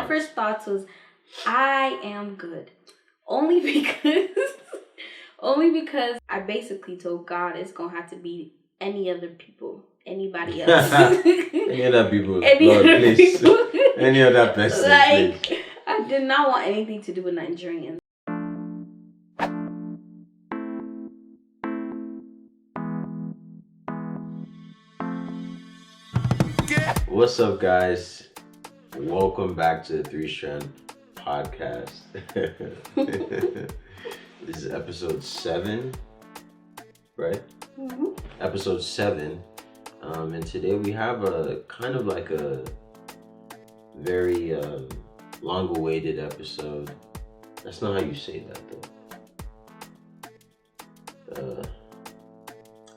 My first thoughts was, I am good. Only because I basically told God it's gonna have to be anybody else. Any other people, Lord, please. Any other person, please. I did not want anything to do with Nigerians. What's up, guys? Welcome back to the Three Strand podcast. This is episode 7, right? Mm-hmm. Episode 7. And today we have a kind of like a very long-awaited episode. That's not how you say that, though.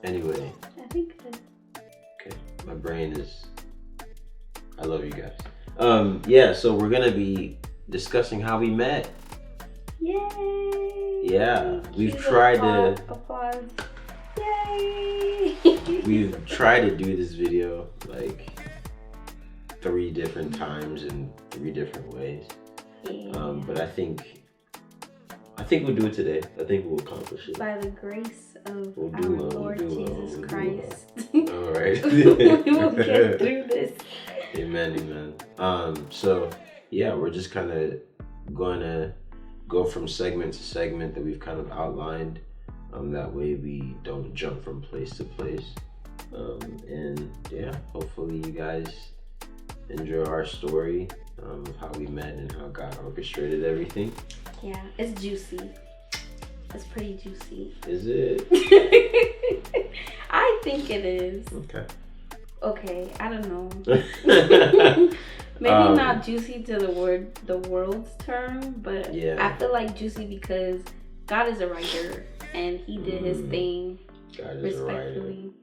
Anyway. I think it is. Okay, my brain is... I love you guys. Yeah, so we're gonna be discussing how we met. Yay! Yeah, we've tried to... Applause. Yay! We've tried to do this video like 3 different times in 3 different ways. Yeah. But I think we'll do it today. I think we'll accomplish it. By the grace of We'll our do well, Lord we'll do well, Jesus we'll do Christ. well. All right. We will get through this. Amen. So yeah, we're just kind of going to go from segment to segment that we've kind of outlined. That way we don't jump from place to place. And yeah, hopefully you guys enjoy our story of how we met and how God orchestrated everything. Yeah, it's juicy. It's pretty juicy. Is it? I think it is. Okay, I don't know. Maybe not juicy to the world's term, but yeah. I feel like juicy because God is a writer and he did his thing respectfully.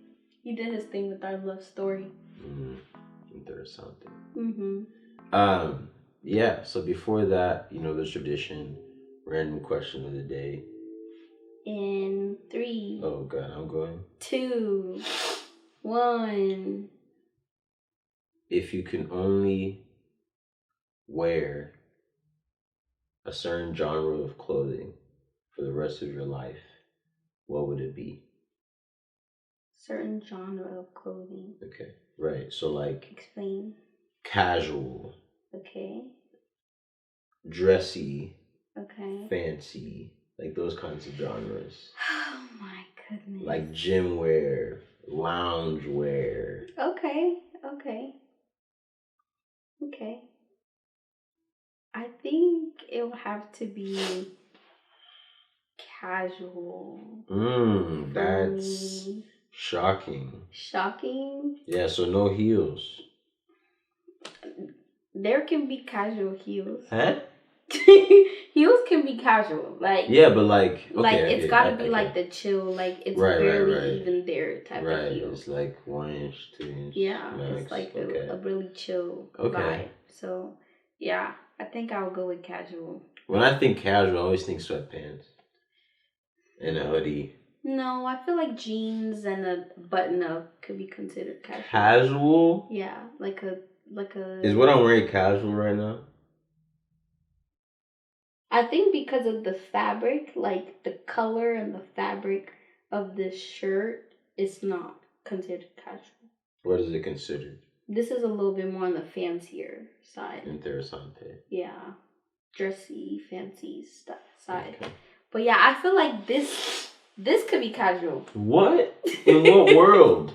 He did his thing with our love story. Interesting. Yeah, so before that, the tradition, random question of the day. In 3. Oh God, I'm going. 2, 1. If you can only wear a certain genre of clothing for the rest of your life, what would it be? Certain genre of clothing. Okay, right. So like... Explain. Casual. Okay. Dressy. Okay. Fancy. Like those kinds of genres. Oh my goodness. Like gym wear, lounge wear. Okay. I think it would have to be casual. That's shocking. Shocking? Yeah, so no heels. There can be casual heels. Huh? Heels can be casual, like yeah, but like okay, like it's gotta be like the chill, like it's barely even there type of heel. It's like 1 inch, 2 inch. Yeah, max. it's like a really chill vibe. So yeah, I think I'll go with casual. When I think casual, I always think sweatpants and a hoodie. No, I feel like jeans and a button up could be considered casual. Casual? Yeah, like a. Is what I'm wearing casual right now? I think because of the fabric, like the color and the fabric of this shirt, it's not considered casual. What is it considered? This is a little bit more on the fancier side. Interessante. Yeah. Dressy, fancy stuff side. Okay. But yeah, I feel like this could be casual. What? In what world?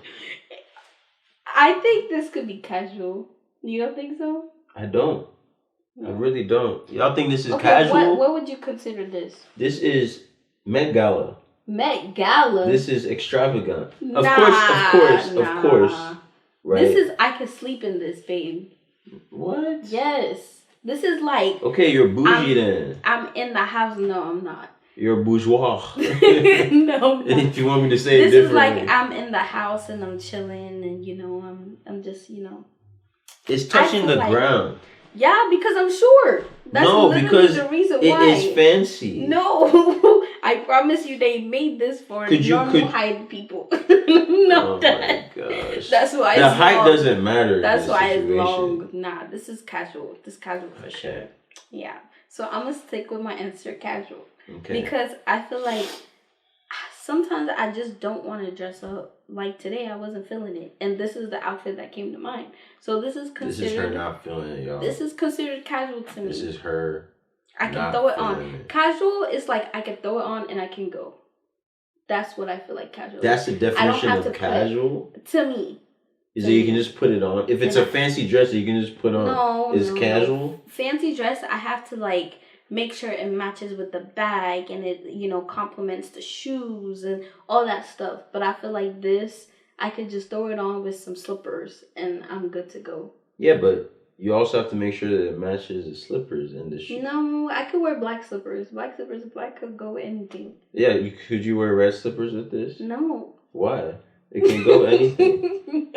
I think this could be casual. You don't think so? I don't. No. I really don't. Y'all think this is okay, casual? What would you consider this? This is Met Gala. Met Gala? This is extravagant. Nah, Of course. Right. This is, I could sleep in this, babe. What? Yes. This is like... Okay, you're bougie then. I'm in the house. No, I'm not. You're bourgeois. No. If you want me to say it differently. This is like I'm in the house and I'm chilling and, I'm just, It's touching the ground. Yeah, because I'm sure. That's because the reason why. It is fancy. No. I promise you, they made this for normal height people. No, my gosh. That's why the height long. Doesn't matter. That's why it's long. Nah, this is casual. This is casual for sure. Yeah. So I'm gonna stick with my answer, casual. Okay. Because I feel like sometimes I just don't want to dress up. Like today, I wasn't feeling it, and this is the outfit that came to mind. So this is considered. This is her not feeling it, y'all. This is considered casual to me. This is her. I can throw it on. Casual is like I can throw it on and I can go. That's what I feel like casual. That's the definition of casual to me. Is that you can just put it on. If it's a fancy dress that you can just put on, it's casual. No. Fancy dress, I have to like make sure it matches with the bag and it, complements the shoes and all that stuff. But I feel like this, I could just throw it on with some slippers and I'm good to go. Yeah, but you also have to make sure that it matches the slippers and the shoes. No, I could wear black slippers. Black could go with anything. Yeah, could you wear red slippers with this? No. Why? It can go anything.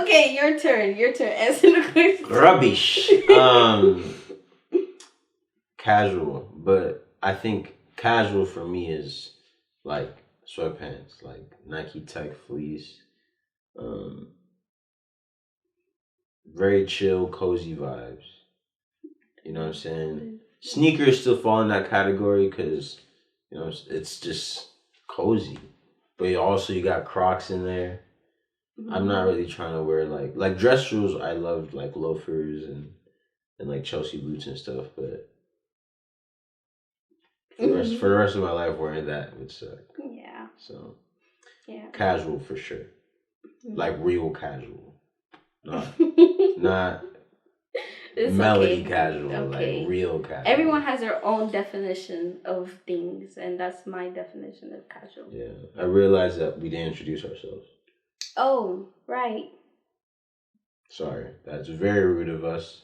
Okay, your turn. Answer the question. Rubbish. Casual, but I think casual for me is like sweatpants, like Nike Tech fleece. Very chill, cozy vibes. You know what I'm saying? Sneakers still fall in that category because, it's just cozy. But you got Crocs in there. Mm-hmm. I'm not really trying to wear like dress shoes. I love like loafers and like Chelsea boots and stuff. But for the rest of my life, wearing that would suck. Yeah. So. Yeah. Casual for sure. Mm-hmm. Like real casual. Not melody casual, like real casual. Everyone has their own definition of things, and that's my definition of casual. Yeah, I realized that we didn't introduce ourselves. Oh, right. Sorry, that's very rude of us.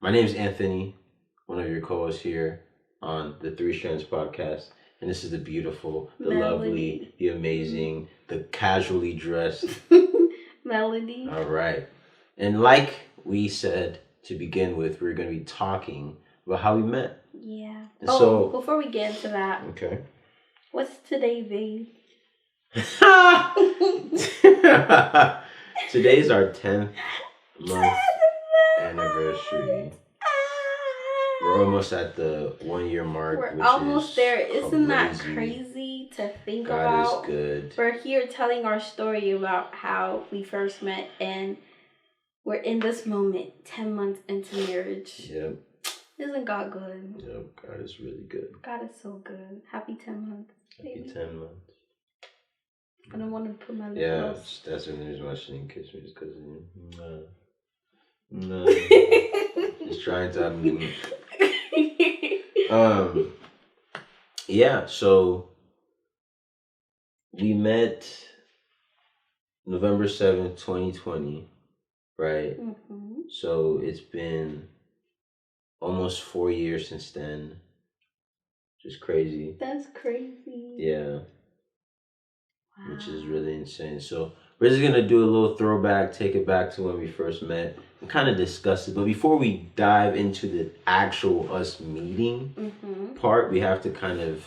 My name is Anthony, one of your co-hosts here on the Three Strands podcast, and this is the beautiful, the lovely, the amazing, the casually dressed Melody. All right. And like we said to begin with, we're going to be talking about how we met. Yeah. And so before we get into that. Okay. What's today, babe? Today's our 10th month anniversary. We're almost at the 1 year mark. We're almost there. Isn't that crazy to think about? God is good. We're here telling our story about how we first met, and we're in this moment, 10 months into marriage. Yep. Isn't God good? Yep, God is really good. God is so good. Happy 10 months. Happy 10 months. I don't want to put my lips. Yeah, that's the reason why she didn't kiss me, because no. Just trying to have me. Yeah, so we met November 7th, 2020, right? Mm-hmm. So it's been almost 4 years since then. Just crazy. That's crazy. Yeah. Wow. Which is really insane. So we're just going to do a little throwback, take it back to when we first met, and kind of discuss it. But before we dive into the actual us meeting part, we have to kind of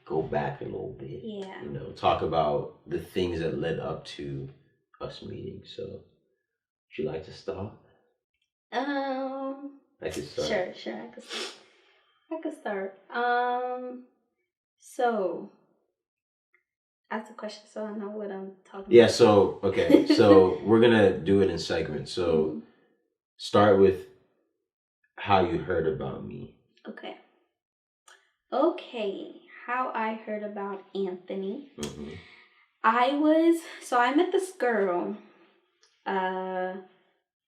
go back a little bit. Yeah. Talk about the things that led up to us meeting. So, would you like to start? I could start. Sure. I could start. So, ask the question so I know what I'm talking about. Yeah, so, okay. So, we're going to do it in segments. So, start with how you heard about me. Okay. How I heard about Anthony. Mm-hmm. I met this girl. I'm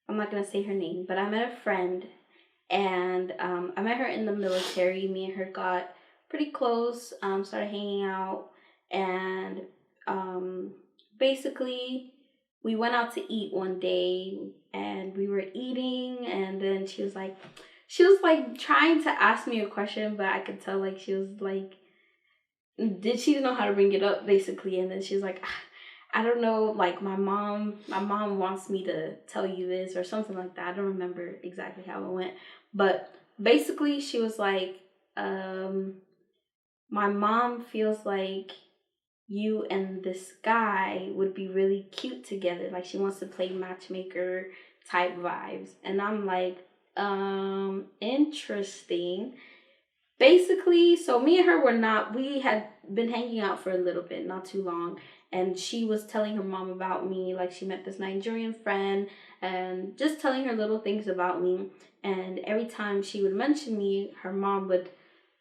not going to say her name, but I met a friend. And I met her in the military. Me and her got pretty close, started hanging out. And basically, we went out to eat one day. And we were eating. And then she was like trying to ask me a question. But I could tell like she was like, did she know how to bring it up, basically. And then she was like, I don't know, like my mom wants me to tell you this or something like that. I don't remember exactly how it went. But basically she was like, my mom feels like you and this guy would be really cute together. Like she wants to play matchmaker type vibes. And I'm like, interesting. Basically, so me and her we had been hanging out for a little bit, not too long. And she was telling her mom about me, like she met this Nigerian friend and just telling her little things about me. And every time she would mention me, her mom would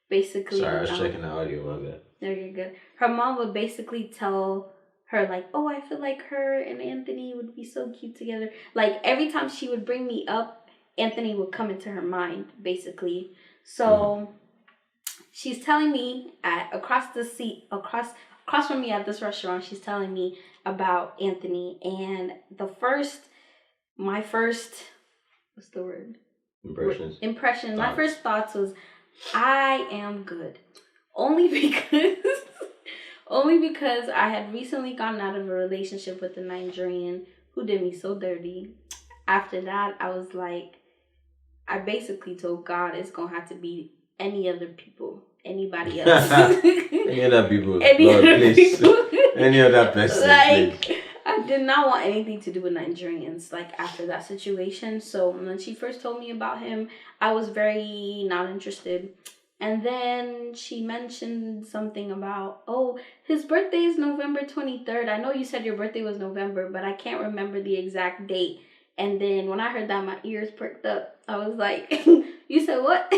basically... Sorry, I was checking the audio, my bad. No, you're good. Her mom would basically tell her, like, oh, I feel like her and Anthony would be so cute together. Like, every time she would bring me up, Anthony would come into her mind, basically. So... she's telling me across from me at this restaurant, she's telling me about Anthony. And my first, what's the word? Impression. My first thoughts was, I am good. Only because I had recently gotten out of a relationship with a Nigerian who did me so dirty. After that, I was like, I basically told God it's going to have to be anybody else. Any other people. Lord, please. Any other person, like, please. I did not want anything to do with Nigerians, like, after that situation. So when she first told me about him, I was very not interested. And then she mentioned something about, oh, his birthday is November 23rd. I know you said your birthday was November, but I can't remember the exact date. And then when I heard that, my ears perked up. I was like, you said what?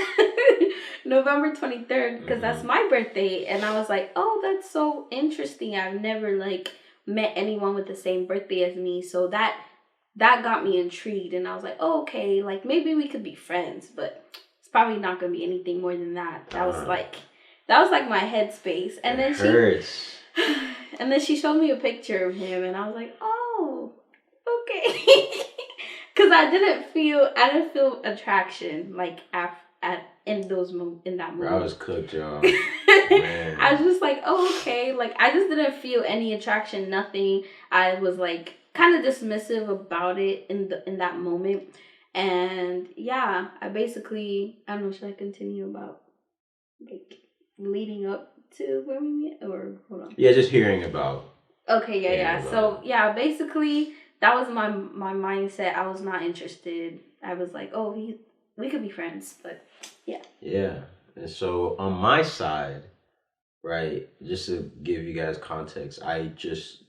November 23rd, because that's my birthday. And I was like, oh, that's so interesting. I've never, like, met anyone with the same birthday as me. So that got me intrigued. And I was like, oh, okay, like, maybe we could be friends. But it's probably not going to be anything more than that. That was like my headspace. And then and then she showed me a picture of him. And I was like, oh, okay. Because I didn't feel attraction, like, in that moment. Bro, I was cooked, y'all. Man. I was just like, oh, okay. Like, I just didn't feel any attraction, nothing. I was, like, kind of dismissive about it in that moment. And, yeah, I don't know, should I continue about, like, leading up to where we met? Or, hold on. Yeah, just hearing about. Okay, yeah. So, yeah, basically... that was my mindset. I was not interested. I was like, oh, we could be friends, but yeah. Yeah. And so on my side, right, just to give you guys context, I just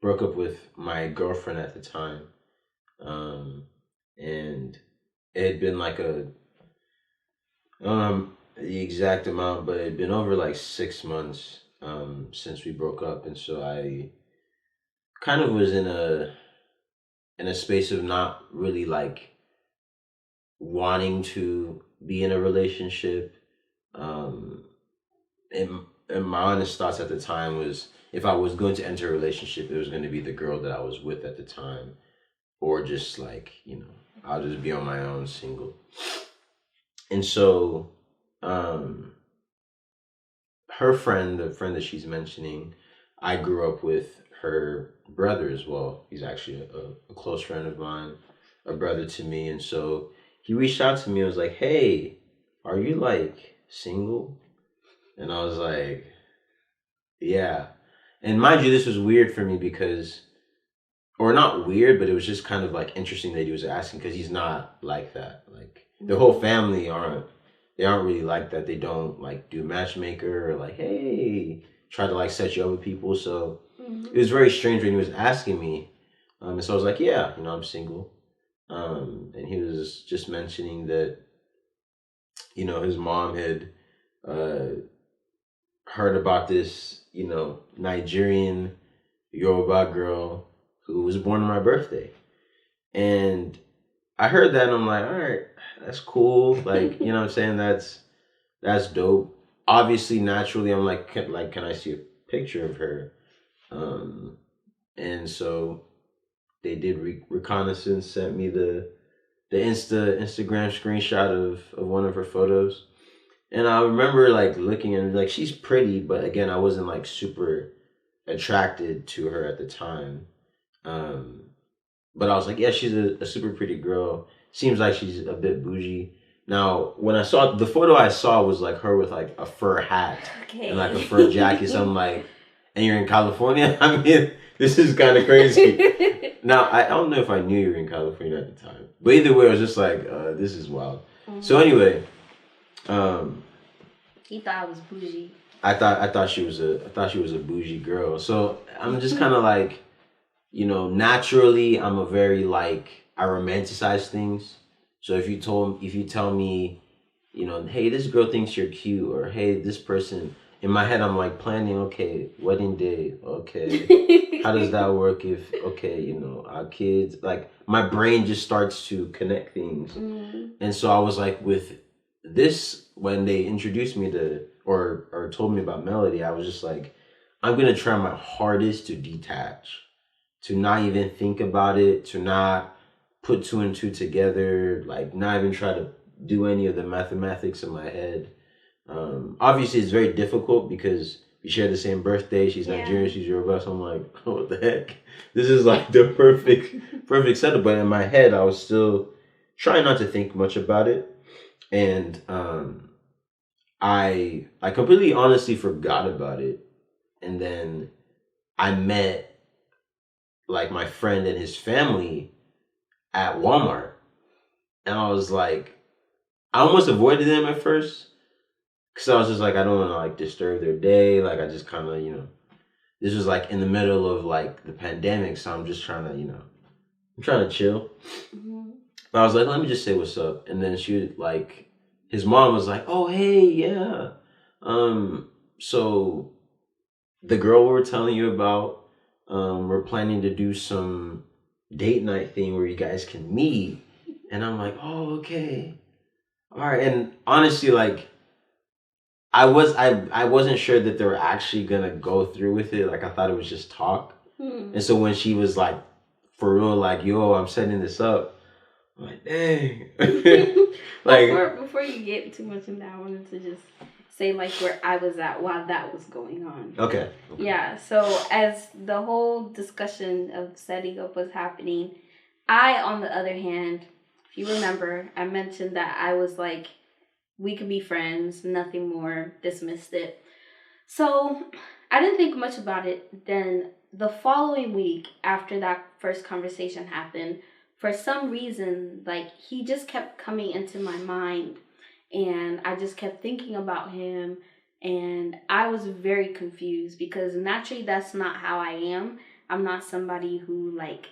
broke up with my girlfriend at the time. And it had been like I don't know the exact amount, but it had been over like 6 months since we broke up. And so I kind of was in a space of not really like wanting to be in a relationship. And my honest thoughts at the time was, if I was going to enter a relationship, it was going to be the girl that I was with at the time, or just like, I'll just be on my own, single. And so, her friend, the friend that she's mentioning, I grew up with her brother as well. He's actually a close friend of mine, a brother to me. And so he reached out to me and was like, hey, are you like single? And I was like, yeah. And mind you, this was weird for me because, or not weird, but it was just kind of like interesting that he was asking, because he's not like that. Like, the whole family aren't really like that. They don't like do matchmaker or like, hey, try to like set you up with people. So it was very strange when he was asking me. And so I was like, yeah, I'm single. And he was just mentioning that, his mom had heard about this, Nigerian Yoruba girl who was born on my birthday. And I heard that and I'm like, all right, that's cool. Like, you know what I'm saying? That's dope. Obviously, naturally, I'm like, can I see a picture of her? And so they did reconnaissance, sent me the Instagram screenshot of one of her photos. And I remember like looking and like, she's pretty, but again, I wasn't like super attracted to her at the time. But I was like, yeah, she's a super pretty girl. Seems like she's a bit bougie. Now, when I saw the photo, I saw was like her with like a fur hat and like a fur jacket. So I'm like, and you're in California? I mean, this is kind of crazy. Now, I don't know if I knew you were in California at the time, but either way, I was just like, this is wild. Mm-hmm. So anyway, he thought I was bougie. I thought she was a bougie girl. So I'm just kind of like, you know, naturally, I'm a very like, I romanticize things. So if you tell me, you know, hey, this girl thinks you're cute, or hey, this person, in my head I'm like planning, okay, wedding day, okay, how does that work if, okay, you know, our kids, like my brain just starts to connect things. Mm-hmm. And so I was like, with this, when they introduced me to, or told me about Melody, I was just like, I'm gonna try my hardest to detach, to not even think about it, to not put two and two together, like not even try to do any of the mathematics in my head. Obviously, it's very difficult because we share the same birthday. She's Nigerian, she's Yoruba. So I'm like, oh, what the heck? This is like the perfect setup. But in my head, I was still trying not to think much about it. And I completely honestly forgot about it. And then I met like my friend and his family at Walmart. And I was like, I almost avoided them at first. Because I was just like, I don't want to like disturb their day. Like, I just kind of, you know, this was like in the middle of like the pandemic. So I'm just trying to, you know, I'm trying to chill. Mm-hmm. But I was like, let me just say what's up. And then she was like, his mom was like, oh, hey, yeah. So the girl we were telling you about, we're planning to do some date night thing where you guys can meet. And I'm like, oh, okay. All right. And honestly, like, I wasn't sure that they were actually going to go through with it. Like, I thought it was just talk. And so when she was like, for real, like, yo, I'm setting this up, I'm like, dang. Like, before you get too much in that, I wanted to just say, like, where I was at while that was going on. Okay. Yeah, so as the whole discussion of setting up was happening, I, on the other hand, if you remember, I mentioned that I was like, we could be friends, nothing more, dismissed it. So I didn't think much about it. Then the following week, after that first conversation happened, for some reason, like, he just kept coming into my mind, and I just kept thinking about him, and I was very confused because naturally that's not how I am. I'm not somebody who like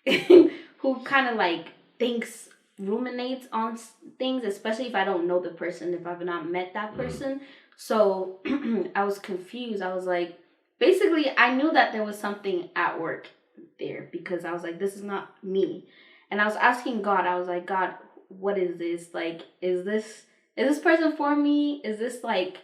who kind of like thinks, ruminates on things, especially if I don't know the person, if I've not met that person. So I was confused. I was like, basically, I knew that there was something at work there because I was like, this is not me. And I was asking God, I was like, God, what is this? Like, is this person for me? Is this like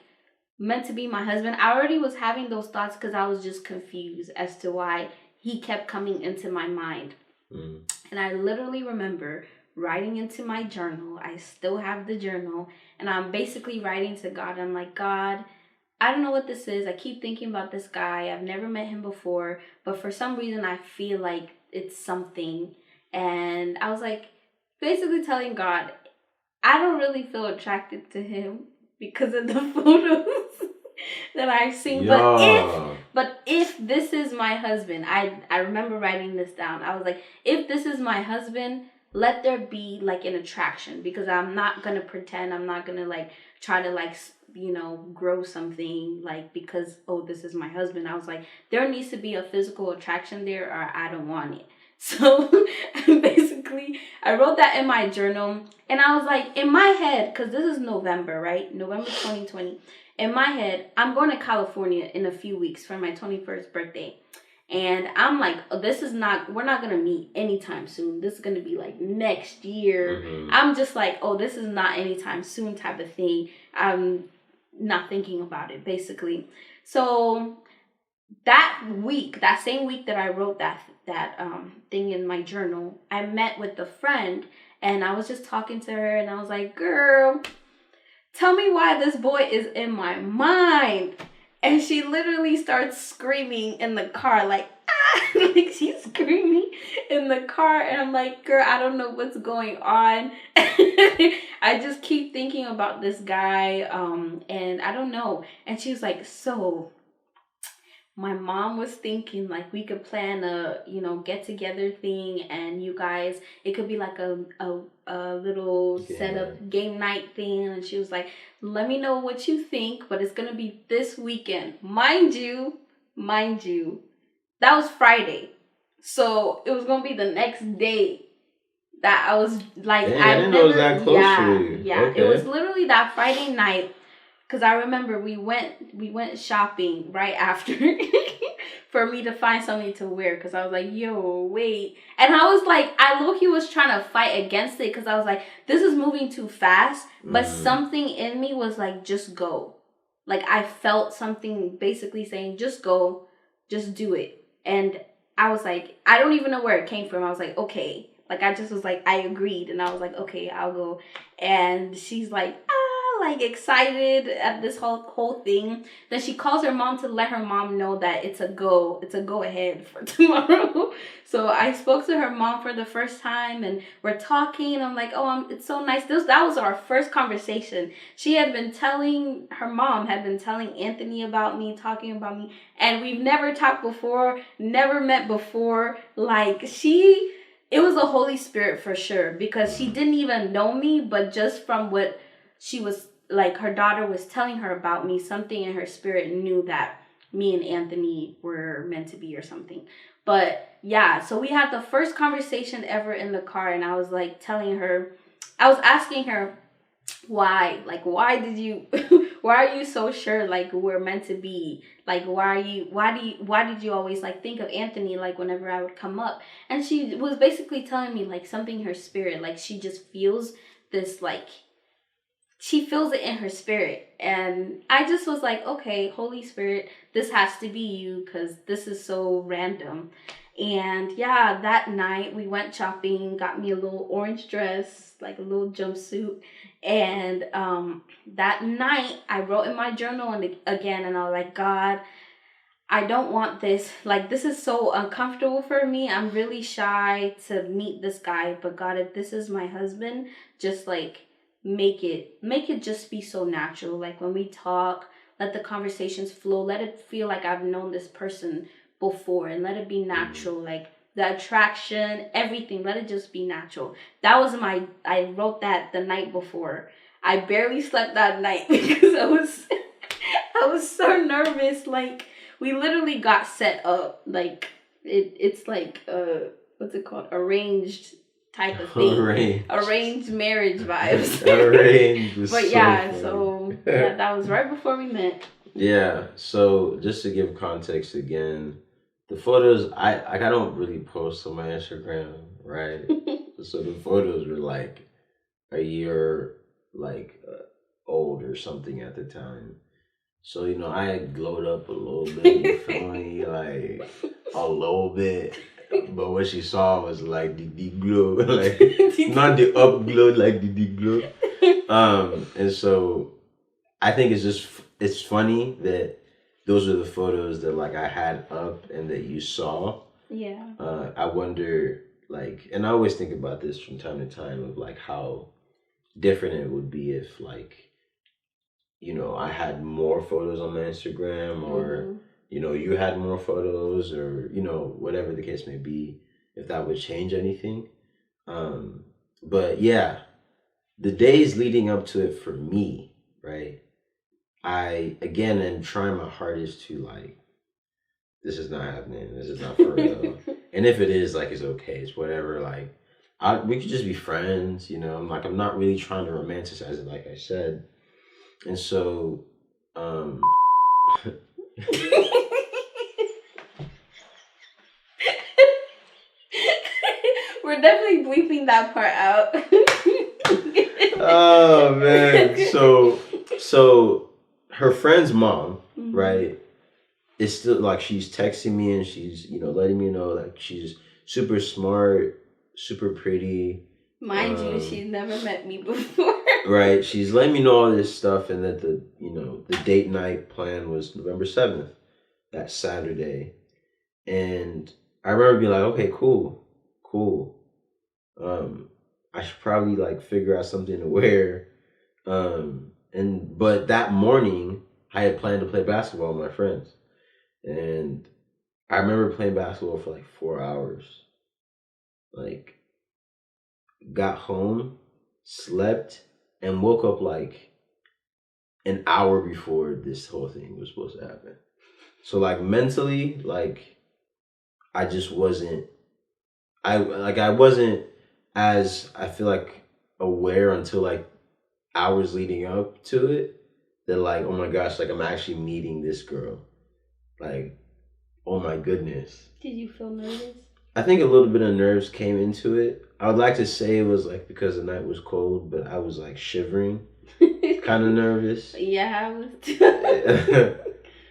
meant to be my husband? I already was having those thoughts because I was just confused as to why he kept coming into my mind. And I literally remember writing into my journal. I still have the journal, and I'm basically writing to God. I'm like, God, I don't know what this is. I keep thinking about this guy. I've never met him before, but for some reason I feel like it's something. And I was like, basically telling God, I don't really feel attracted to him because of the photos that I've seen. Yeah. But if this is my husband, I remember writing this down. I was like, if this is my husband, let there be like an attraction, because I'm not going to pretend. I'm not going to like try to like, you know, grow something like because, oh, this is my husband. I was like, there needs to be a physical attraction there or I don't want it. So basically, I wrote that in my journal, and I was like, in my head, because this is November, right? November 2020. In my head, I'm going to California in a few weeks for my 21st birthday. And I'm like, oh, we're not going to meet anytime soon. This is going to be like next year. Mm-hmm. I'm just like, oh, this is not anytime soon type of thing. I'm not thinking about it, basically. So that same week that I wrote that thing in my journal, I met with a friend, and I was just talking to her, and I was like, girl, tell me why this boy is in my mind. And she literally starts screaming in the car, like, ah! Like, she's screaming in the car, and I'm like, girl, I don't know what's going on. I I just keep thinking about this guy, and I don't know. And she was like, so my mom was thinking like we could plan a get together thing, and you guys, it could be like a little setup game night thing. And she was like, let me know what you think, but it's gonna be this weekend, mind you, that was Friday, so it was gonna be the next day that I was like, I didn't know it was that close to you. Yeah, okay. It was literally that Friday night. Because I remember we went shopping right after for me to find something to wear. Because I was like, yo, wait. And I was like, I low-key was trying to fight against it. Because I was like, this is moving too fast. But something in me was like, just go. Like, I felt something basically saying, just go. Just do it. And I was like, I don't even know where it came from. I was like, okay. Like, I just was like, I agreed. And I was like, okay, I'll go. And she's like, like excited at this whole thing. Then she calls her mom to let her mom know that it's a go ahead for tomorrow. So I spoke to her mom for the first time, and we're talking, and I'm like, oh, it's so nice. That was our first conversation. Her mom had been telling Anthony about me, talking about me, and we've never talked before, never met before. Like, it was the Holy Spirit for sure, because she didn't even know me, but just from what she was like, her daughter was telling her about me, something in her spirit knew that me and Anthony were meant to be or something. But yeah, so we had the first conversation ever in the car, and I was like I was asking her why did you why are you so sure like we're meant to be, like why did you always like think of Anthony like whenever I would come up? And she was basically telling me like something in her spirit, like she just feels this, like she feels it in her spirit. And I just was like, okay, Holy Spirit, this has to be you, because this is so random. And yeah, that night we went shopping, got me a little orange dress, like a little jumpsuit. And that night I wrote in my journal again, and I was like, God, I don't want this. Like, this is so uncomfortable for me. I'm really shy to meet this guy. But God, if this is my husband, just like make it just be so natural. Like when we talk, let the conversations flow. Let it feel like I've known this person before, and let it be natural. Like the attraction, everything, let it just be natural. I wrote that the night before. I barely slept that night because I was so nervous. Like, we literally got set up. Like, it's like what's it called? Arranged type of thing. Arranged marriage vibes. Arranged. But yeah, so yeah, that was right before we met. Yeah. So just to give context again, the photos I don't really post on my Instagram, right? So the photos were like a year old or something at the time. So, I had glowed up a little bit, you feel me? Like, a little bit. But what she saw was like the glow, like, not the up glow, like the glow. And so I think it's funny that those are the photos that like I had up and that you saw. Yeah. I wonder, like, and I always think about this from time to time of like how different it would be if like, I had more photos on my Instagram, or, you had more photos, or, whatever the case may be, if that would change anything. But yeah, the days leading up to it for me, right? I, again, am trying my hardest to like, this is not happening. This is not for real. And if it is, like, it's okay. It's whatever. Like, we could just be friends, Like, I'm not really trying to romanticize it, like I said. And so, we're definitely bleeping that part out. Oh man. So her friend's mom, right, is still like, she's texting me and she's, letting me know like she's super smart, super pretty. Mind you, she's never met me before. Right. She's letting me know all this stuff, and that the date night plan was November 7th, that Saturday. And I remember being like, okay, cool. I should probably like figure out something to wear. But that morning I had planned to play basketball with my friends, and I remember playing basketball for like 4 hours. Like, got home, slept, and woke up like an hour before this whole thing was supposed to happen. So like mentally, like I just wasn't. I wasn't as, I feel like, aware until like hours leading up to it, that like, oh my gosh, like I'm actually meeting this girl. Like, oh my goodness. Did you feel nervous? I think a little bit of nerves came into it. I would like to say it was like because the night was cold, but I was like shivering, kind of nervous. Yeah, I was too.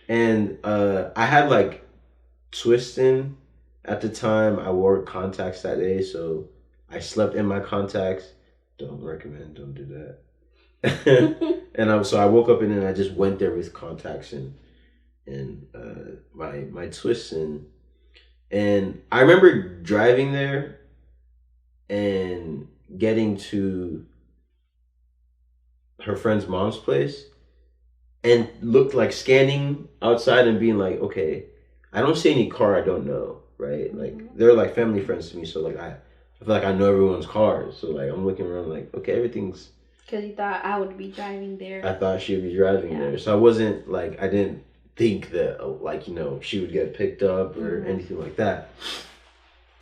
And I had like twists in at the time. I wore contacts that day, so I slept in my contacts. Don't recommend, don't do that. So I woke up and then I just went there with contacts and my twists in. And I remember driving there and getting to her friend's mom's place and looked like scanning outside and being like, okay, I don't see any car I don't know, right? Mm-hmm. Like, they're like family friends to me, so like I feel like I know everyone's cars. So like I'm looking around like, okay, everything's... Because you thought I would be driving there. I thought she would be driving there. So I wasn't like, I didn't think that like, you know, she would get picked up or anything like that.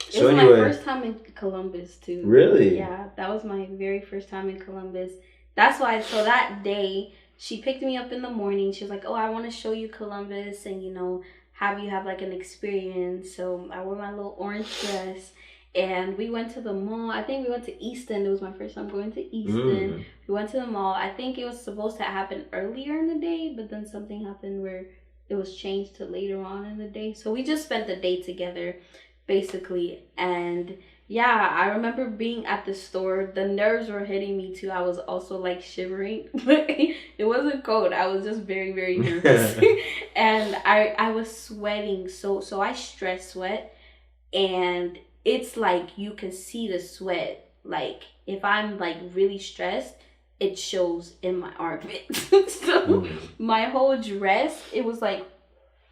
So it was my first time in Columbus too. Really? Yeah, that was my very first time in Columbus. That's why, so that day, she picked me up in the morning. She was like, oh, I want to show you Columbus and, you know, have you have like an experience. So I wore my little orange dress and we went to the mall. I think we went to Easton. It was my first time going to Easton. We went to the mall. I think it was supposed to happen earlier in the day, but then something happened where it was changed to later on in the day. So we just spent the day together, basically. And yeah, I remember being at the store. The nerves were hitting me too. I was also like shivering, but it wasn't cold. I was just very, very nervous. And I was sweating. So I stress sweat, and it's like you can see the sweat. Like if I'm like really stressed, it shows in my armpit. So my whole dress, it was like,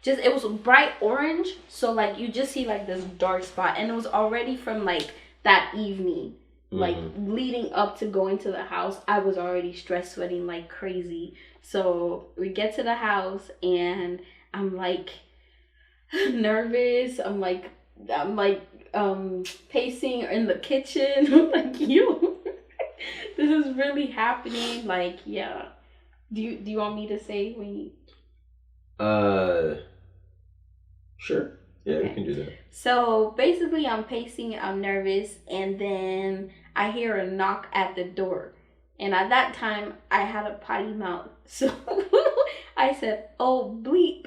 it was bright orange, so like you just see like this dark spot, and it was already from like that evening, like leading up to going to the house. I was already stress sweating like crazy. So we get to the house and I'm like nervous. I'm like pacing in the kitchen. I'm like, yo, this is really happening. Like, yeah. Do you want me to say when you... Sure. Yeah, okay. We can do that. So basically I'm pacing, I'm nervous, and then I hear a knock at the door. And at that time I had a potty mouth. So I said, oh bleep,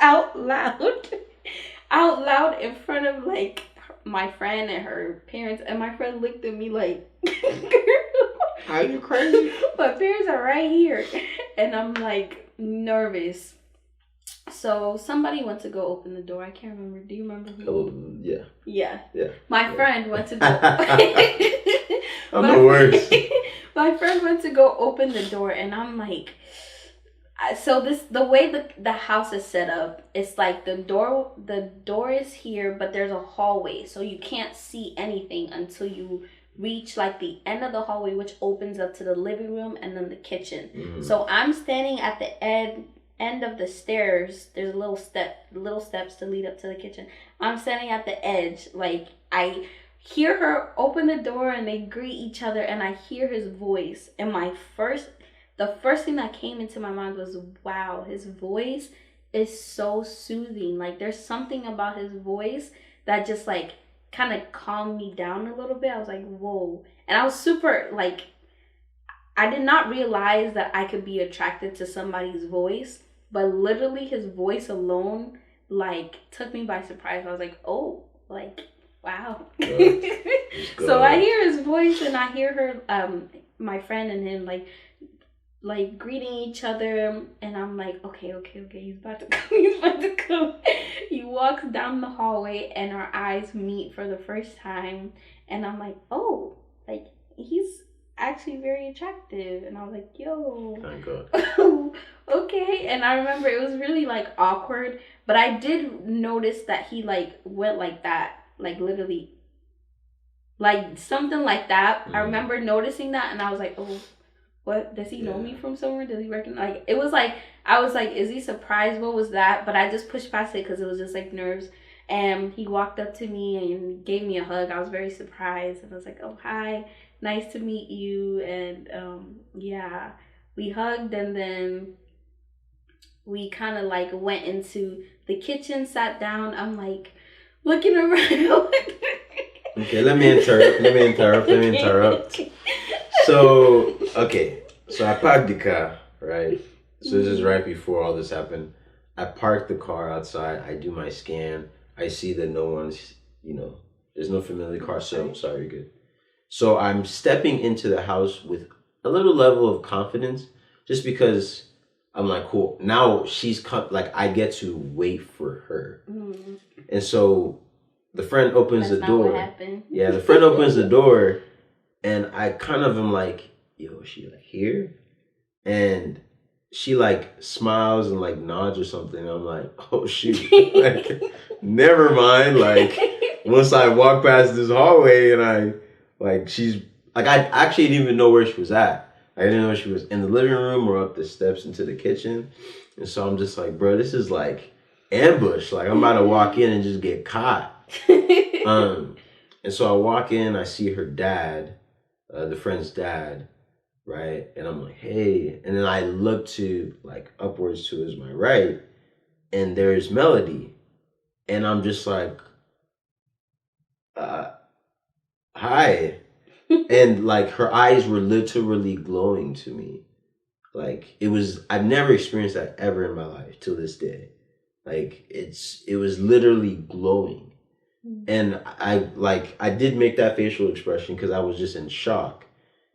out loud in front of like my friend and her parents. And my friend looked at me like, are you crazy? My parents are right here. And I'm like nervous. So somebody went to go open the door. I can't remember. Do you remember who? Oh, yeah. Yeah. My friend went to go. I'm the worst. My friend went to go open the door, and I'm like, so the way the house is set up, it's like the door is here, but there's a hallway, so you can't see anything until you reach like the end of the hallway, which opens up to the living room and then the kitchen. So I'm standing at the end of the stairs. There's little steps to lead up to the kitchen. I'm standing at the edge. Like, I hear her open the door and they greet each other, and I hear his voice, and the first thing that came into my mind was, wow, his voice is so soothing. Like, there's something about his voice that just like kind of calmed me down a little bit. I was like, whoa. And I was super like, I did not realize that I could be attracted to somebody's voice, but literally his voice alone like took me by surprise. I was like, oh, like, wow. So I hear his voice and I hear her, my friend and him like greeting each other, and I'm like, okay, he's about to come. He walks down the hallway and our eyes meet for the first time, and I'm like, oh, like, he's actually very attractive. And I was like, yo. Thank God. Okay. And I remember it was really like awkward, but I did notice that he like went like that, like literally, like something like that. I remember noticing that, and I was like, oh, what, does he know me from somewhere? Does he recognize? Like, it was like, I was like, is he surprised? What was that? But I just pushed past it because it was just like nerves. And he walked up to me and gave me a hug. I was very surprised, and I was like, oh, hi, nice to meet you. And yeah, we hugged, and then we kind of like went into the kitchen, sat down. I'm like looking around. Okay, let me interrupt. So, okay. So I parked the car, right? So this is right before all this happened. I parked the car outside. I do my scan. I see that no one's, there's no familiar car. So, sorry, you're good. So I'm stepping into the house with a little level of confidence just because I'm like, cool. Now she's like, I get to wait for her. Mm. And so the friend opens the door. What happened. Yeah, the friend opens the door, and I kind of am like, yo, is she like here? And she like smiles and like nods or something. I'm like, oh shoot. Like, never mind. Like, once I walk past this hallway and I like, she's like, I actually didn't even know where she was at. I didn't know she was in the living room or up the steps into the kitchen. And so I'm just like, bro, this is like ambush. Like, I'm about to walk in and just get caught. And so I walk in, I see her dad, the friend's dad, right? And I'm like, hey. And then I look to like upwards to his my right, and there's Melody. And I'm just like, hi. And like her eyes were literally glowing to me. Like, I've never experienced that ever in my life till this day. Like, it was literally glowing. And I did make that facial expression because I was just in shock.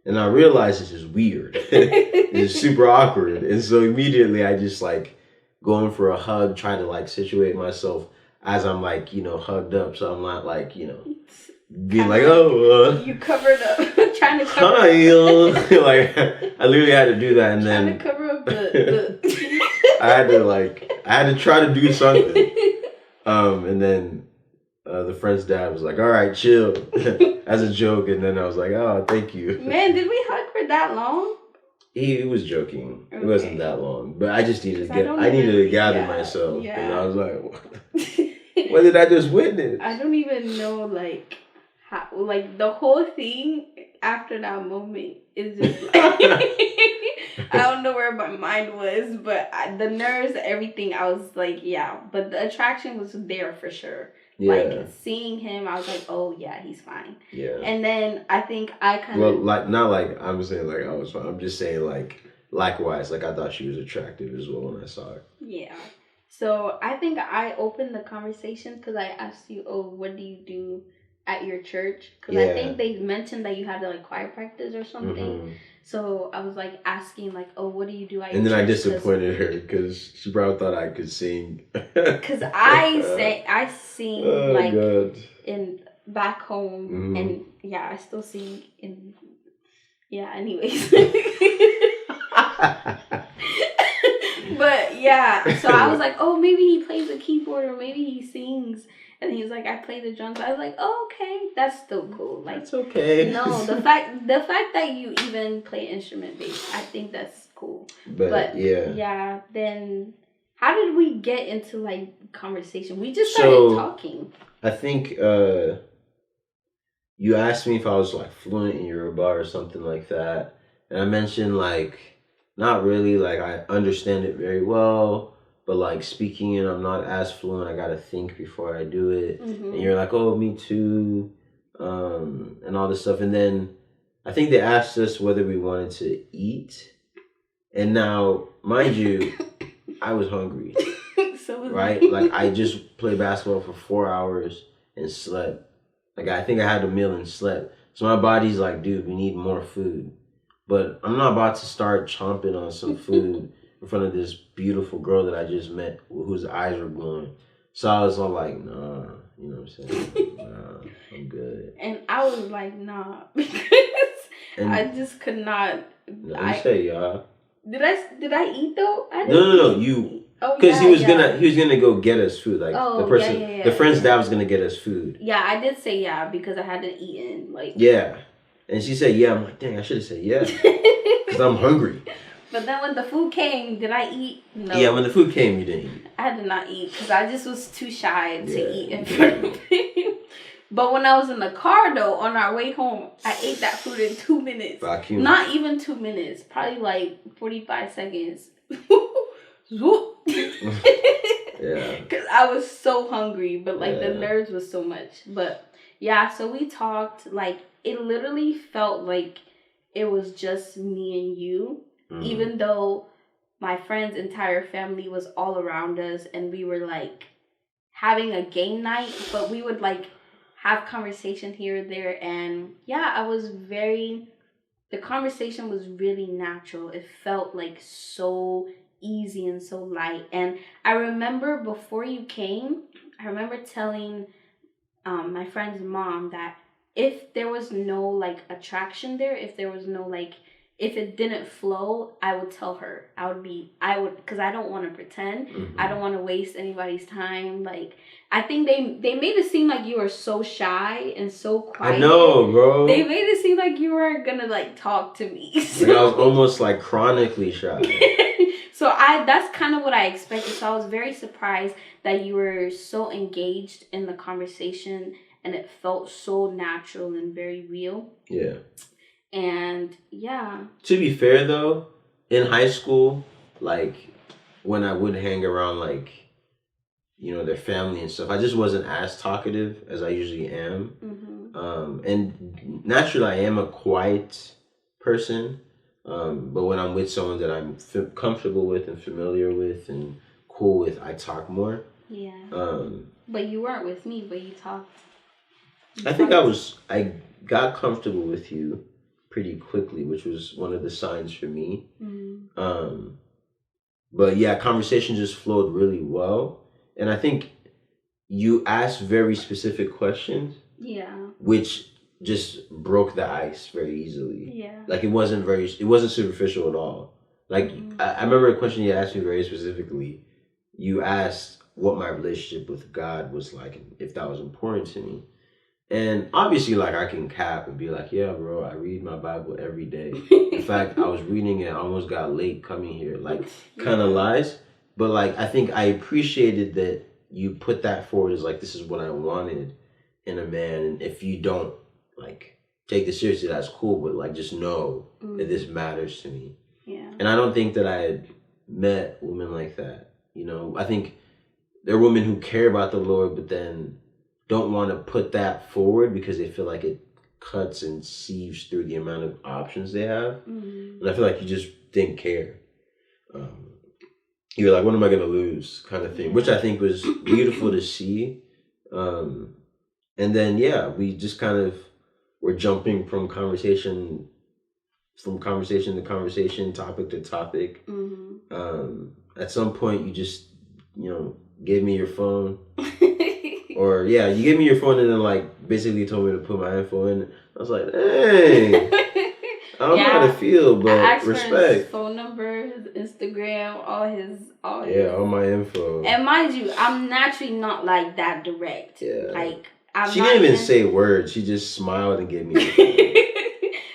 And I realized this is weird. This is super awkward. And so immediately I just like go in for a hug, try to like situate myself as I'm like, hugged up. So I'm not like, being like, oh. You covered up. Trying to cover up. Like, I literally had to do that. And trying then. to cover up the. I had to try to do something. And then. The friend's dad was like, all right, chill, as a joke. And then I was like, oh, thank you. Man, did we hug for that long? He was joking. Okay. It wasn't that long. But I just needed to gather myself. Yeah. And I was like, what did I just witness? I don't even know, like, how, like, the whole thing after that moment is just like, I don't know where my mind was, but the nerves, everything, I was like, yeah. But the attraction was there for sure. Yeah. Like, seeing him, I was like, oh, yeah, he's fine. Yeah. And then I think I kind of... Well, like, not like I'm saying like I was fine. I'm just saying like, likewise, like I thought she was attractive as well when I saw her. Yeah. So I think I opened the conversation because I asked you, oh, what do you do at your church? Because I think they mentioned that you had like choir practice or something. Mm-hmm. So I was like asking like, oh, what do you do at your church? And then I disappointed her because she probably thought I could sing. Because I sing like in back home. Mm-hmm. And yeah, I still sing in, yeah, anyways. But yeah, so I was like, oh, maybe he plays the keyboard or maybe he sings. And he was like, I play the drums. I was like, oh, okay, that's still cool. Like, that's okay. No, the fact that you even play instrument bass, I think that's cool. But yeah. Then how did we get into like conversation? We just started talking. I think you asked me if I was like fluent in Yoruba or something like that, and I mentioned like not really. Like, I understand it very well. But like speaking it, I'm not as fluent. I gotta think before I do it. Mm-hmm. And you're like, oh, me too, and all this stuff. And then I think they asked us whether we wanted to eat. And now, mind you, I was hungry. So was right? Like, I just played basketball for 4 hours and slept. Like, I think I had a meal and slept. So my body's like, dude, we need more food. But I'm not about to start chomping on some food in front of this beautiful girl that I just met whose eyes were glowing. So I was all like, nah, You know what I'm saying? Nah, I'm good. And I was like, nah, because I just could not. No, you say y'all. Did I eat though? I didn't No, you. Because he was gonna go get us food. Like the person, the friend's dad was gonna get us food. Yeah, I did say yeah because I hadn't eaten. Like yeah, and she said yeah. I'm like, dang, I should have said yeah because I'm hungry. But then when the food came, did I eat? No. Yeah, when the food came, you didn't eat. I did not eat because I just was too shy to eat in front of him. But when I was in the car, though, on our way home, I ate that food in 2 minutes. Vacuum. Not even 2 minutes. Probably like 45 seconds. Yeah. Because I was so hungry, but like the nerves was so much. But yeah, so we talked. Like it literally felt like it was just me and you, even though my friend's entire family was all around us, and we were like having a game night, but we would like have conversation here or there, and the conversation was really natural. It felt like so easy and so light. And I remember before you came, I remember telling my friend's mom that if there was no like attraction there, if there was no like, if it didn't flow, I would tell her. I would, because I don't want to pretend. I don't want to waste anybody's time. Like, I think they made it seem like you were so shy and so quiet. I know, bro. They made it seem like you weren't gonna like talk to me. So. Like I was almost like chronically shy. So that's kind of what I expected. So I was very surprised that you were so engaged in the conversation, and it felt so natural and very real. Yeah. And yeah. To be fair though, in high school, like when I would hang around like, you know, their family and stuff, I just wasn't as talkative as I usually am. And naturally I am a quiet person. But when I'm with someone that I'm comfortable with and familiar with and cool with, I talk more. Yeah. But you weren't with me, but you talked. I got comfortable with you pretty quickly, which was one of the signs for me. But yeah, conversation just flowed really well. And I think you asked very specific questions. Yeah. Which just broke the ice very easily. Yeah. Like it wasn't superficial at all. Like I remember a question you asked me very specifically. You asked what my relationship with God was like and if that was important to me. And obviously, like, I can cap and be like, yeah, bro, I read my Bible every day. In fact, I was reading it. I almost got late coming here. Like, kind of lies. But, like, I think I appreciated that you put that forward as, like, this is what I wanted in a man. And if you don't, like, take this seriously, that's cool. But, like, just know that this matters to me. Yeah. And I don't think that I had met women like that. You know, I think there are women who care about the Lord, but then don't want to put that forward because they feel like it cuts and sieves through the amount of options they have. And I feel like you just didn't care. You're like, what am I going to lose kind of thing, which I think was beautiful to see. And then, yeah, we just kind of were jumping from conversation to conversation, topic to topic. At some point, you just, you know, gave me your phone. Or, yeah, you gave me your phone and then, like, basically told me to put my info in. I was like, dang. I don't know how to feel, but I asked respect. For his phone number, his Instagram, all his. All my info. And mind you, I'm naturally not, like, that direct. Yeah. Like, she didn't even say words. She just smiled and gave me her phone.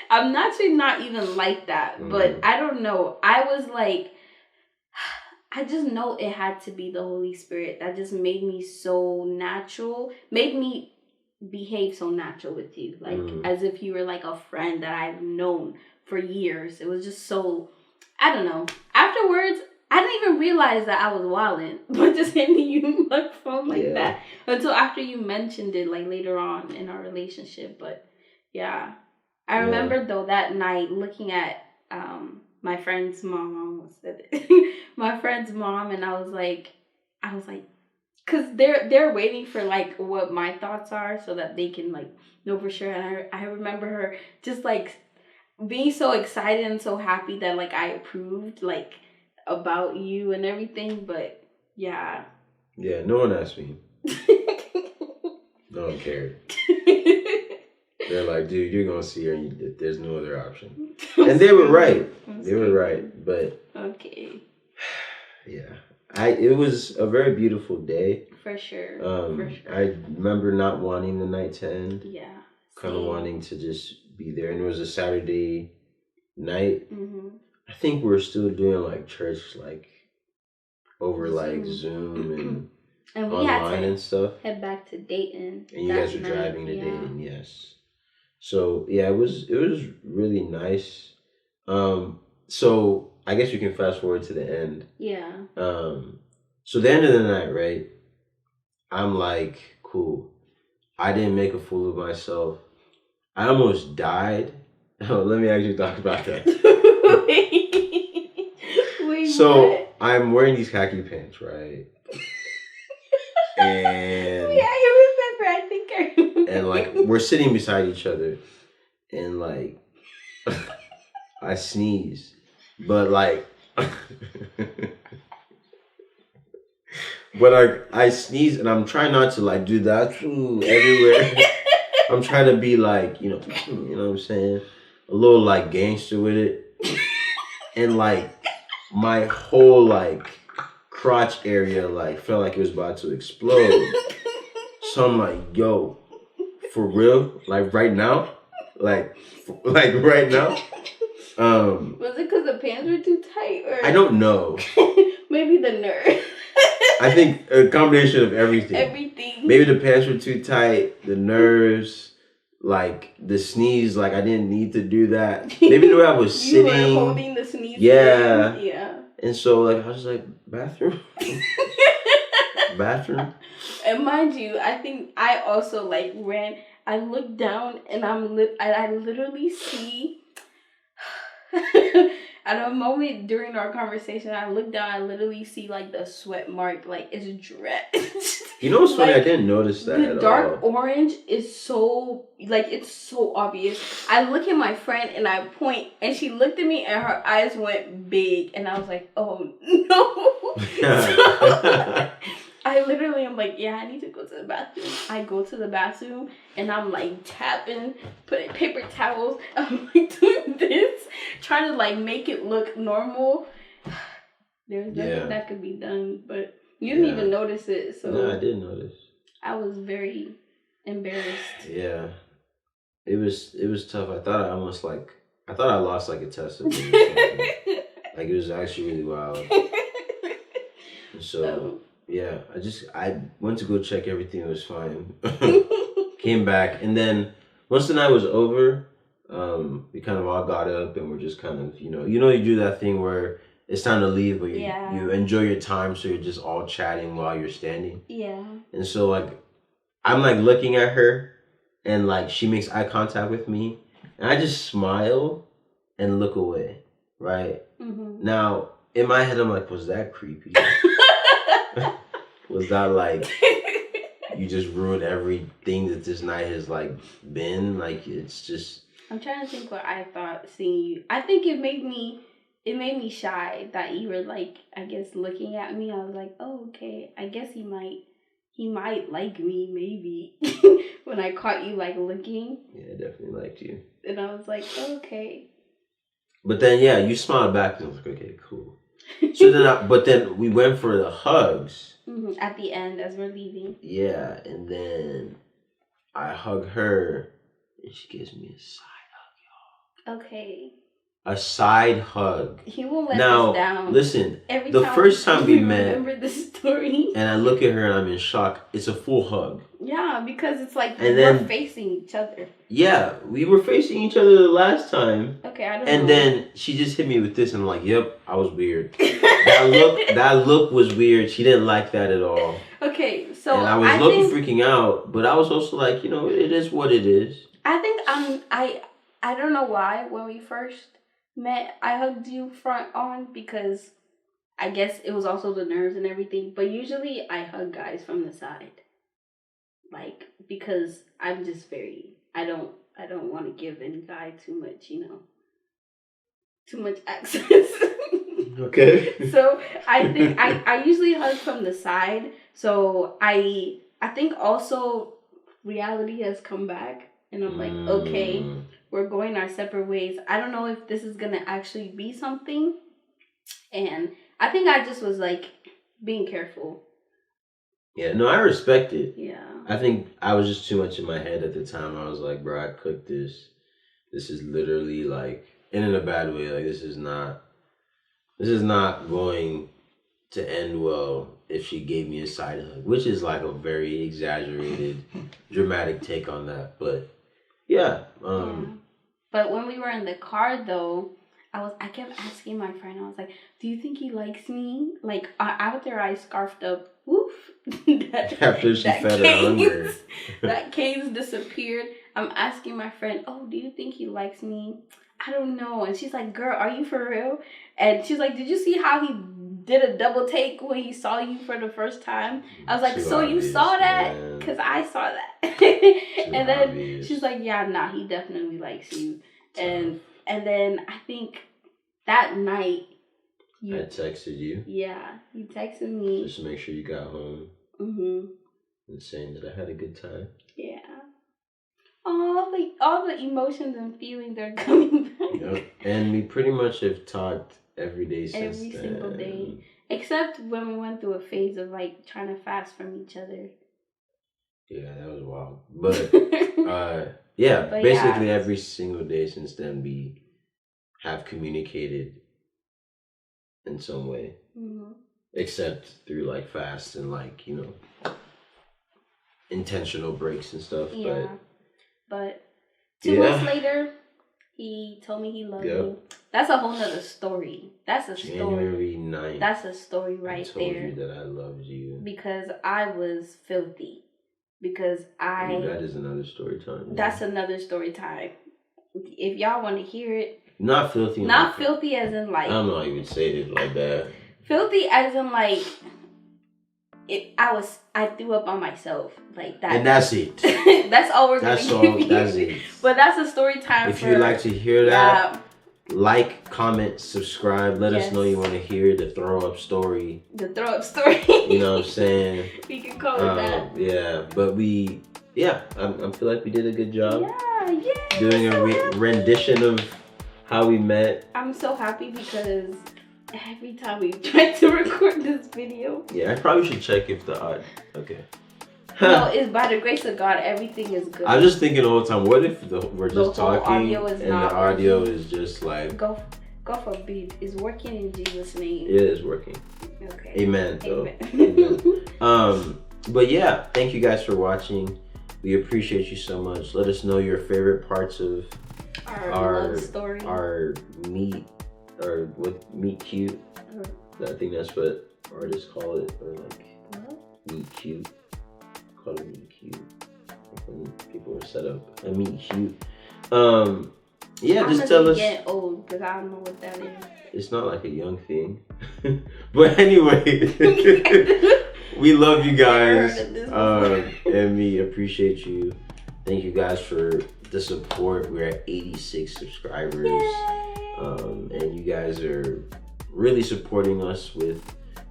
I'm naturally not even like that. But I don't know. I was, like, I just know it had to be the Holy Spirit that just made me so natural, made me behave so natural with you, like as if you were like a friend that I've known for years. It was just so, I don't know. Afterwards, I didn't even realize that I was wilding, but just handing you my phone like that until after you mentioned it, like later on in our relationship. But yeah, I remember though that night looking at my friend's mom, I almost said it. My friend's mom, and I was like, because they're waiting for like what my thoughts are so that they can like know for sure. And I remember her just like being so excited and so happy that like I approved like about you and everything. But yeah. Yeah, no one asked me. No one cared. They're like, dude, you're gonna see her, and there's no other option. And they were right. They were right. But okay. Yeah, it was a very beautiful day. For sure. I remember not wanting the night to end. Yeah. Kind of wanting to just be there, and it was a Saturday night. Mm-hmm. I think we were still doing like church, like over like Zoom and we online had to and stuff. Head back to Dayton. And you guys were driving to Dayton, yes. So yeah, it was really nice. So I guess you can fast forward to the end. Yeah. So the end of the night, right? I'm like, cool. I didn't make a fool of myself. I almost died. Oh, let me actually talk about that. Wait, so what? I'm wearing these khaki pants, right? And yeah, I remember. I think I remember. And like we're sitting beside each other, and like I sneeze, but like, but I sneeze, and I'm trying not to like do that everywhere. I'm trying to be like, you know what I'm saying, a little like gangster with it, and like my whole like crotch area like felt like it was about to explode. So I'm like, yo, for real, like right now, like right now. Was it because the pants were too tight, or I don't know. Maybe the nerve. I think a combination of everything. Everything. Maybe the pants were too tight, the nerves, like the sneeze. Like I didn't need to do that. Maybe the way I was sitting. You were holding the sneeze. Yeah. Yeah. And so like I was like, bathroom. Bathroom. And mind you, I think I also like ran. I looked down and I literally see. At a moment during our conversation, I looked down. I literally see like the sweat mark, like it's drenched. You know what's funny? Like, I didn't notice that. The dark orange is so like it's so obvious. I look at my friend and I point, and she looked at me, and her eyes went big, and I was like, "Oh no!" So, I literally am like, yeah, I need to go to the bathroom. I go to the bathroom and I'm like tapping, putting paper towels. I'm like doing this, trying to like make it look normal. There's nothing that could be done, but you didn't even notice it. So no, I didn't notice. I was very embarrassed. Yeah, it was tough. I thought I lost like a test of it. Like it was actually really wild. So. Yeah, I went to go check everything. It was fine. Came back, and then once the night was over, we kind of all got up and we're just kind of, you do that thing where it's time to leave, but you enjoy your time, so you're just all chatting while you're standing. Yeah. And so like, I'm like looking at her, and like she makes eye contact with me, and I just smile and look away, right? Mm-hmm. Now in my head, I'm like, was that creepy? Was that like you just ruined everything that this night has like been? Like it's just. I'm trying to think what I thought seeing you. I think it made me shy that you were like, I guess, looking at me. I was like, oh, okay. I guess he might like me maybe when I caught you like looking. Yeah, I definitely liked you. And I was like, oh, okay. But then you smiled back and I was like, okay, cool. So then we went for the hugs. Mm-hmm. At the end as we're leaving. Yeah, and then I hug her and she gives me a side hug, y'all. Okay. A side hug. He won't let us down. Listen, the first time we met, remember this story, and I look at her and I'm in shock. It's a full hug. Yeah, because it's like we're facing each other. Yeah, we were facing each other the last time. Okay, I don't know. And then she just hit me with this, and I'm like, "Yep, I was weird." that look was weird. She didn't like that at all. Okay, so and I was freaking out, but I was also like, it is what it is. I think I don't know why when we first met I hugged you front on, because I guess it was also the nerves and everything. But usually I hug guys from the side, like because I'm just I don't want to give any guy too much access. Okay. So I think I usually hug from the side. So I think also reality has come back. And I'm like, okay, we're going our separate ways. I don't know if this is going to actually be something. And I think I just was like being careful. Yeah, no, I respect it. Yeah. I think I was just too much in my head at the time. I was like, bro, I cooked this. This is literally like, and in a bad way, like this is not going to end well if she gave me a side hug, which is like a very exaggerated, dramatic take on that. But yeah. But when we were in the car though, I kept asking my friend, I was like, do you think he likes me? Like out there I scarfed up, woof. After she fed her hunger. That cane's disappeared. I'm asking my friend, oh, do you think he likes me? I don't know. And she's like, girl, are you for real? And she's like, did you see how he did a double take when he saw you for the first time? I was like, so you saw that? Because I saw that. And then she's like, yeah, nah, he definitely likes you. And then I think that night, I texted you. Yeah, you texted me. Just to make sure you got home. Mm-hmm. And saying that I had a good time. Yeah. All the emotions and feelings are coming back. Yep. And we pretty much have talked every day since every single day. Except when we went through a phase of like trying to fast from each other. Yeah, that was wild. But basically every single day since then we have communicated in some way. Mm-hmm. Except through like fasts and like, you know, intentional breaks and stuff. Yeah. But 2 months later, he told me he loved me. That's a whole nother story. That's a story. January 9th. That's a story right there. I told you that I loved you. Because I was filthy. Because that is another story time. Yeah. That's another story time. If y'all want to hear it. Not filthy. Not filthy as in like. I don't know how you would say it like that. Filthy as in like. I threw up on myself like that. And that's it. That's all we're going to give you. That's it. But that's a story time. If you'd like to hear that, like, comment, subscribe. Let us know you want to hear the throw up story. The throw up story. You know what I'm saying? We can call it that. Yeah, but I feel like we did a good job. Yeah. Doing a rendition of how we met. I'm so happy because every time we try to record this video. Yeah, I probably should check if the audio. Okay. No, it's by the grace of God, everything is good. I was just thinking the whole time, what if we're just talking and the audio working. is just like. Go for beat. It's working in Jesus' name. It is working. Okay. Amen. Amen. But yeah, thank you guys for watching. We appreciate you so much. Let us know your favorite parts of our love story. Our meet cute. I think that's what artists call it, or like meet cute. Call it meet cute. Like when people are set up a meet cute. Just tell us. Get old because I don't know what that is. It's not like a young thing, but anyway, we love you guys, and we appreciate you. Thank you guys for the support. We're at 86 subscribers. And you guys are really supporting us with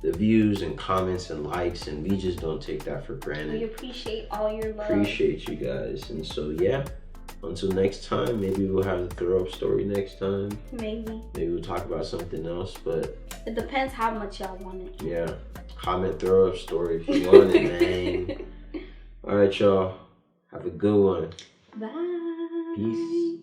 the views and comments and likes, and we just don't take that for granted. We appreciate all your love. Appreciate you guys. And so until next time, maybe we'll have the throw up story next time. Maybe we'll talk about something else, but it depends how much y'all want it. Yeah, comment throw up story if you want it, man. All right, y'all, have a good one. Bye. Peace.